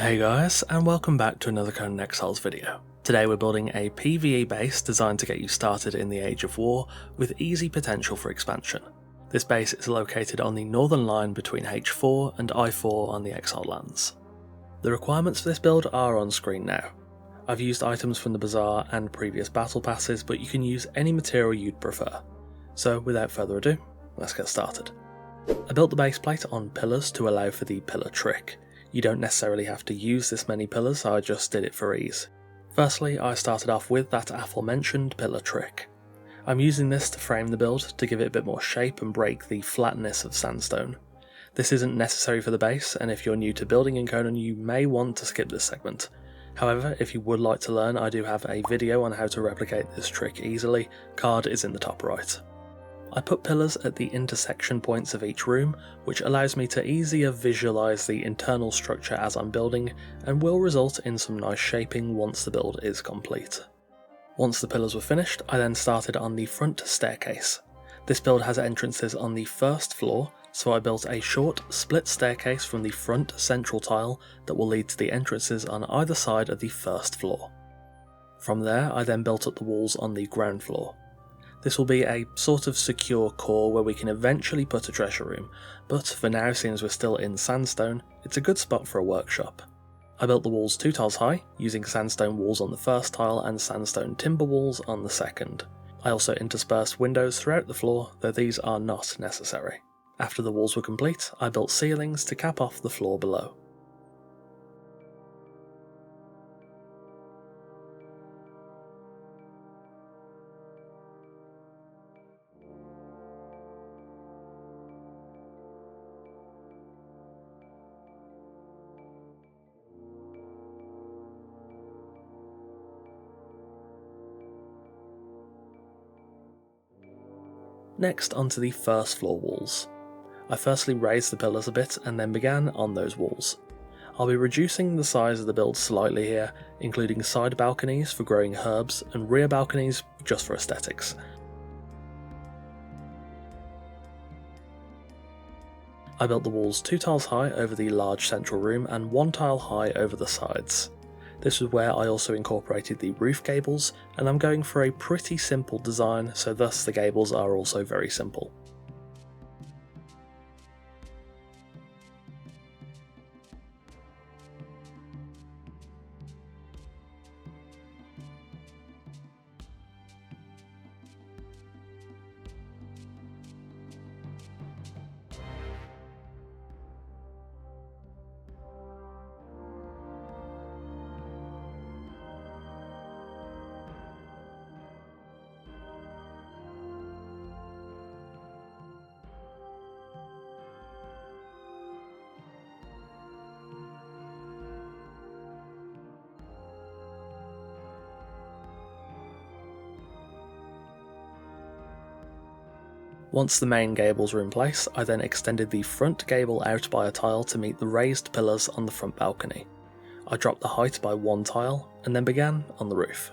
Hey guys, and welcome back to another Conan Exiles video. Today we're building a PvE base designed to get you started in the Age of War with easy potential for expansion. This base is located on the northern line between H4 and I4 on the Exiled lands. The requirements for this build are on screen now. I've used items from the bazaar and previous battle passes, but you can use any material you'd prefer. So without further ado, let's get started. I built the base plate on pillars to allow for the pillar trick. You don't necessarily have to use this many pillars, I just did it for ease. Firstly, I started off with that aforementioned pillar trick. I'm using this to frame the build to give it a bit more shape and break the flatness of sandstone. This isn't necessary for the base, and if you're new to building in Conan you may want to skip this segment. However, if you would like to learn, I do have a video on how to replicate this trick easily, card is in the top right. I put pillars at the intersection points of each room, which allows me to easier visualise the internal structure as I'm building, and will result in some nice shaping once the build is complete. Once the pillars were finished, I then started on the front staircase. This build has entrances on the first floor, so I built a short, split staircase from the front central tile that will lead to the entrances on either side of the first floor. From there, I then built up the walls on the ground floor. This will be a sort of secure core where we can eventually put a treasure room, but for now, since we're still in sandstone, it's a good spot for a workshop. I built the walls 2 tiles high, using sandstone walls on the first tile and sandstone timber walls on the second. I also interspersed windows throughout the floor, though these are not necessary. After the walls were complete, I built ceilings to cap off the floor below. Next, onto the first floor walls. I firstly raised the pillars a bit and then began on those walls. I'll be reducing the size of the build slightly here, including side balconies for growing herbs and rear balconies just for aesthetics. I built the walls 2 tiles high over the large central room and 1 tile high over the sides. This is where I also incorporated the roof gables, and I'm going for a pretty simple design, so thus the gables are also very simple. Once the main gables were in place, I then extended the front gable out by a tile to meet the raised pillars on the front balcony. I dropped the height by 1 tile, and then began on the roof.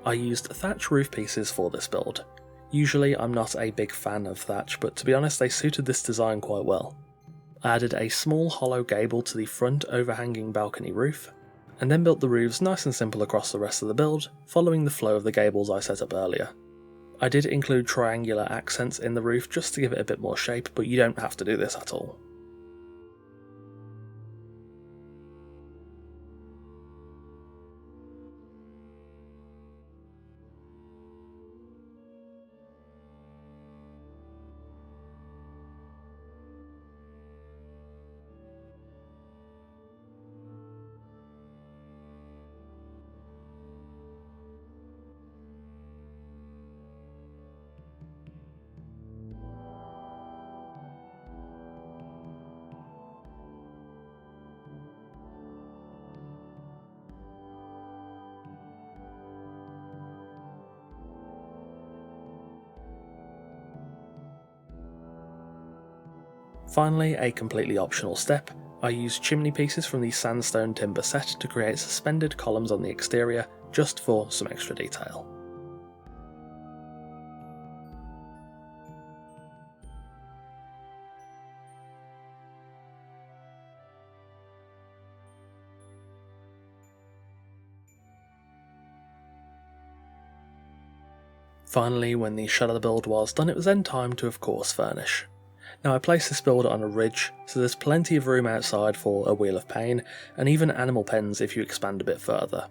I used thatch roof pieces for this build. Usually I'm not a big fan of thatch, but to be honest they suited this design quite well. I added a small hollow gable to the front overhanging balcony roof, and then built the roofs nice and simple across the rest of the build, following the flow of the gables I set up earlier. I did include triangular accents in the roof just to give it a bit more shape, but you don't have to do this at all. Finally, a completely optional step, I used chimney pieces from the sandstone timber set to create suspended columns on the exterior, just for some extra detail. Finally, when the shell of the build was done, it was then time to of course furnish. Now I placed this build on a ridge, so there's plenty of room outside for a wheel of pain, and even animal pens if you expand a bit further.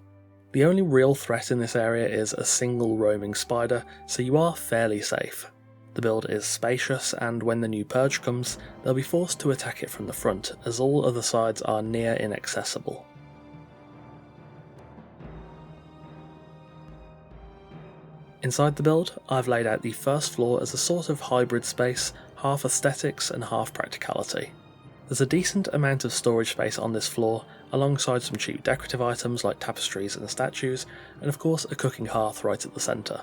The only real threat in this area is a single roaming spider, so you are fairly safe. The build is spacious, and when the new purge comes, they'll be forced to attack it from the front, as all other sides are near inaccessible. Inside the build, I've laid out the first floor as a sort of hybrid space, half aesthetics and half practicality. There's a decent amount of storage space on this floor, alongside some cheap decorative items like tapestries and statues, and of course a cooking hearth right at the centre.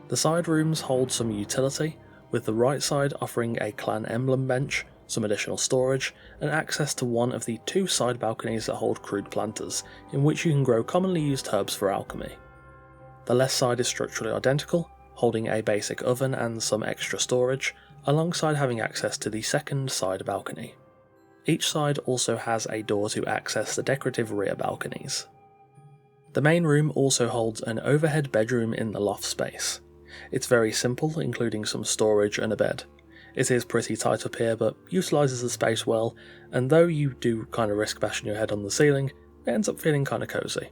The side rooms hold some utility, with the right side offering a clan emblem bench, some additional storage, and access to one of the 2 side balconies that hold crude planters, in which you can grow commonly used herbs for alchemy. The left side is structurally identical, holding a basic oven and some extra storage, alongside having access to the second side balcony. Each side also has a door to access the decorative rear balconies. The main room also holds an overhead bedroom in the loft space. It's very simple, including some storage and a bed. It is pretty tight up here, but utilises the space well, and though you do kind of risk bashing your head on the ceiling, it ends up feeling kind of cosy.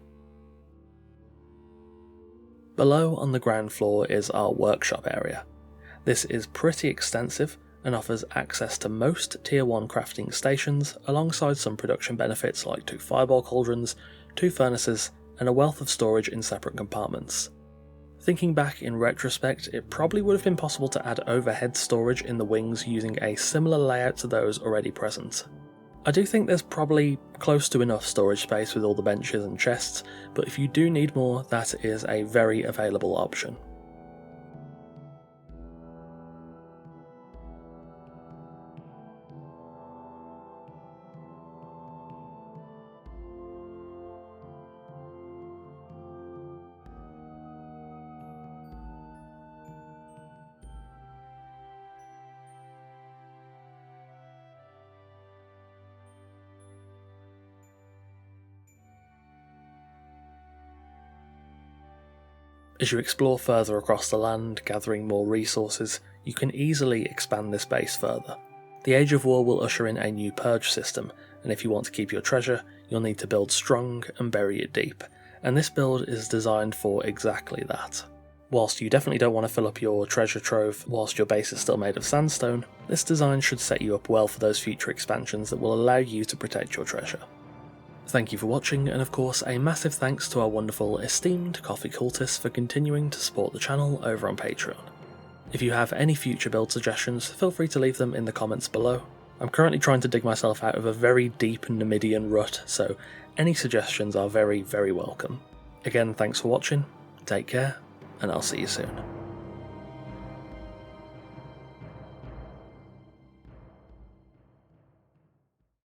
Below on the ground floor is our workshop area. This is pretty extensive and offers access to most tier 1 crafting stations, alongside some production benefits like 2 fireball cauldrons, 2 furnaces, and a wealth of storage in separate compartments. Thinking back in retrospect, it probably would have been possible to add overhead storage in the wings using a similar layout to those already present. I do think there's probably close to enough storage space with all the benches and chests, but if you do need more, that is a very available option. As you explore further across the land, gathering more resources, you can easily expand this base further. The Age of War will usher in a new purge system, and if you want to keep your treasure, you'll need to build strong and bury it deep, and this build is designed for exactly that. Whilst you definitely don't want to fill up your treasure trove whilst your base is still made of sandstone, this design should set you up well for those future expansions that will allow you to protect your treasure. Thank you for watching, and of course a massive thanks to our wonderful esteemed coffee cultists for continuing to support the channel over on Patreon. If you have any future build suggestions, feel free to leave them in the comments below. I'm currently trying to dig myself out of a very deep Numidian rut, so any suggestions are very, very welcome. Again, thanks for watching, take care, and I'll see you soon.